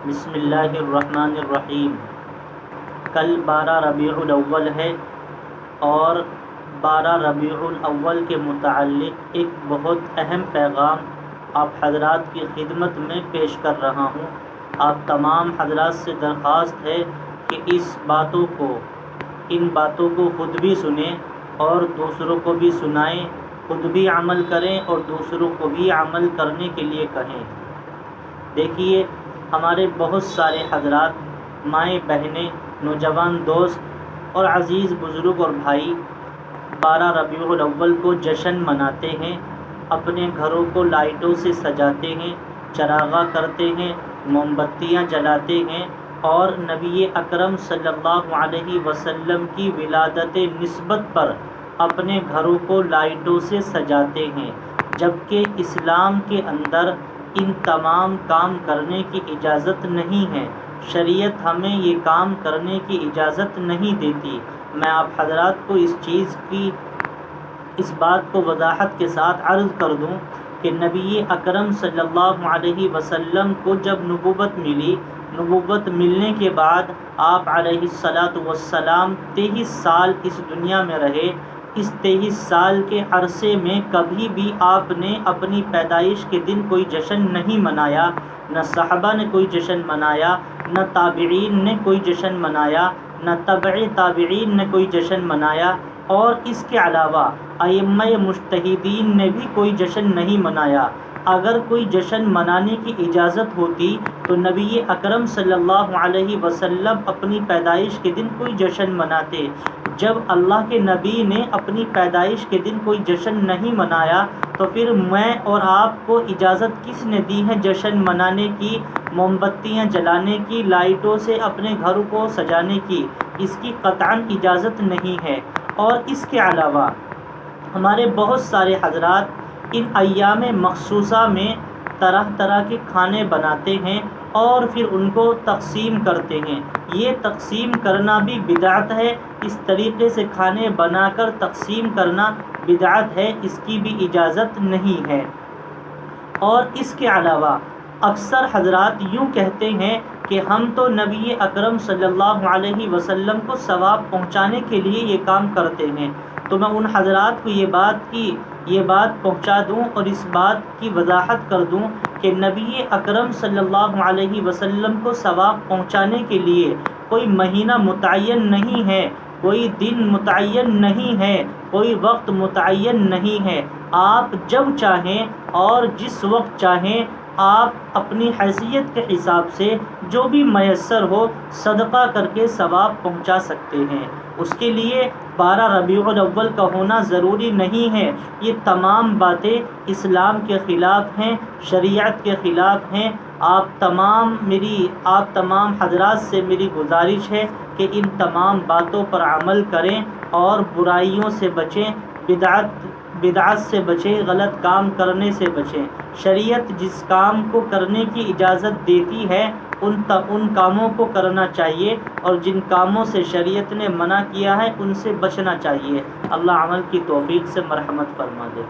بسم اللہ الرحمن الرحیم۔ کل 12 ربیع الاول ہے اور 12 ربیع الاول کے متعلق ایک بہت اہم پیغام آپ حضرات کی خدمت میں پیش کر رہا ہوں۔ آپ تمام حضرات سے درخواست ہے کہ ان باتوں کو خود بھی سنیں اور دوسروں کو بھی سنائیں، خود بھی عمل کریں اور دوسروں کو بھی عمل کرنے کے لیے کہیں۔ دیکھیے، ہمارے بہت سارے حضرات، مائیں بہنیں، نوجوان دوست اور عزیز بزرگ اور بھائی 12 ربیع الاول کو جشن مناتے ہیں، اپنے گھروں کو لائٹوں سے سجاتے ہیں، چراغاں کرتے ہیں، موم بتیاں جلاتے ہیں اور نبی اکرم صلی اللہ علیہ وسلم کی ولادت نسبت پر اپنے گھروں کو لائٹوں سے سجاتے ہیں، جبکہ اسلام کے اندر ان تمام کام کرنے کی اجازت نہیں ہے۔ شریعت ہمیں یہ کام کرنے کی اجازت نہیں دیتی۔ میں آپ حضرات کو اس بات کو وضاحت کے ساتھ عرض کر دوں کہ نبی اکرم صلی اللہ علیہ وسلم کو جب نبوت ملی، نبوت ملنے کے بعد آپ علیہ الصلاۃ والسلام 23 سال اس دنیا میں رہے۔ اس 23 سال کے عرصے میں کبھی بھی آپ نے اپنی پیدائش کے دن کوئی جشن نہیں منایا، نہ صحابہ نے کوئی جشن منایا، نہ تابعین نے کوئی جشن منایا، نہ تبع تابعین نے کوئی جشن منایا، اور اس کے علاوہ ائمہ مجتہدین نے بھی کوئی جشن نہیں منایا۔ اگر کوئی جشن منانے کی اجازت ہوتی تو نبی اکرم صلی اللہ علیہ وسلم اپنی پیدائش کے دن کوئی جشن مناتے۔ جب اللہ کے نبی نے اپنی پیدائش کے دن کوئی جشن نہیں منایا تو پھر میں اور آپ کو اجازت کس نے دی ہے جشن منانے کی، موم بتیاں جلانے کی، لائٹوں سے اپنے گھر کو سجانے کی؟ اس کی قطعاً اجازت نہیں ہے۔ اور اس کے علاوہ ہمارے بہت سارے حضرات ان ایام مخصوصہ میں طرح طرح کے کھانے بناتے ہیں اور پھر ان کو تقسیم کرتے ہیں۔ یہ تقسیم کرنا بھی بدعت ہے۔ اس طریقے سے کھانے بنا کر تقسیم کرنا بدعت ہے، اس کی بھی اجازت نہیں ہے۔ اور اس کے علاوہ اکثر حضرات یوں کہتے ہیں کہ ہم تو نبی اکرم صلی اللہ علیہ وسلم کو ثواب پہنچانے کے لیے یہ کام کرتے ہیں۔ تو میں ان حضرات کو یہ بات پہنچا دوں اور اس بات کی وضاحت کر دوں کہ نبی اکرم صلی اللہ علیہ وسلم کو ثواب پہنچانے کے لیے کوئی مہینہ متعین نہیں ہے، کوئی دن متعین نہیں ہے، کوئی وقت متعین نہیں ہے۔ آپ جب چاہیں اور جس وقت چاہیں آپ اپنی حیثیت کے حساب سے جو بھی میسر ہو صدقہ کر کے ثواب پہنچا سکتے ہیں۔ اس کے لیے 12 ربیع الاول کا ہونا ضروری نہیں ہے۔ یہ تمام باتیں اسلام کے خلاف ہیں، شریعت کے خلاف ہیں۔ آپ تمام حضرات سے میری گزارش ہے کہ ان تمام باتوں پر عمل کریں اور برائیوں سے بچیں، بدعت سے بچیں، غلط کام کرنے سے بچیں۔ شریعت جس کام کو کرنے کی اجازت دیتی ہے ان کاموں کو کرنا چاہیے، اور جن کاموں سے شریعت نے منع کیا ہے ان سے بچنا چاہیے۔ اللہ عمل کی توفیق سے مرحمت فرما دے۔